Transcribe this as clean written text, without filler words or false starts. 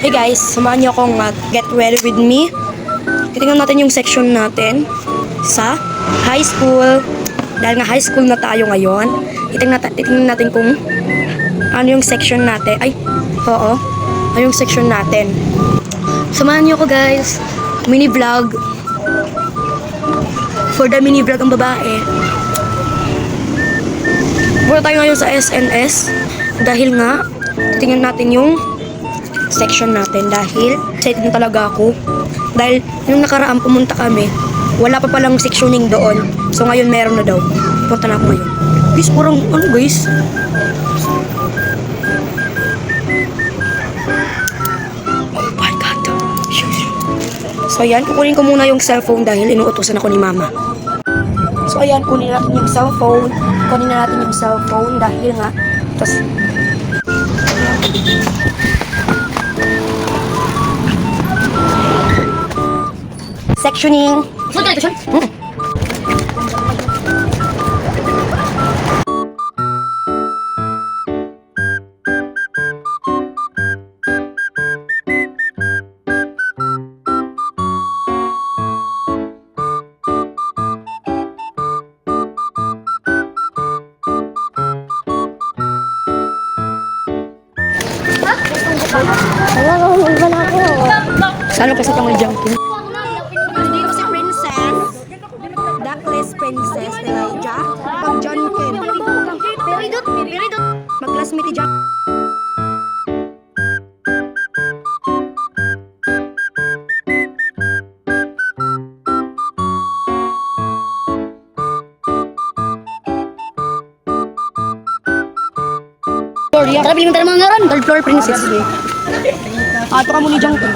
Hey guys, samahan niyo akong get ready with me. Titingnan natin yung section natin sa high school. Dahil nga high school na tayo ngayon, titingnan natin kung ano yung section natin. Ay, oo. Ano yung section natin. Samahan niyo ako guys. Mini vlog. For the mini vlog ang babae. Muna tayo ngayon sa SNS. Dahil nga, titingnan natin yung section natin dahil excited na talaga ako. Dahil nung nakaraan pumunta kami, wala pa palang sectioning doon. So ngayon meron na daw. Punta na ako ngayon. Guys, parang ano guys? Oh my God. So ayan, kukunin ko muna yung cellphone dahil inuutosan ako ni mama. So ayan, kunin natin yung cellphone. Kunin na natin yung cellphone dahil nga, tapos sectioning. Sana kasi pang jumping. Dito si Princess. Duckless Princess Elijah. Pag John Ken. Peridot. Mag-classmate ni John. Tara, bilhin mo tayo mga ngaran. Third floor Princess. Ito ka mo ni John Ken.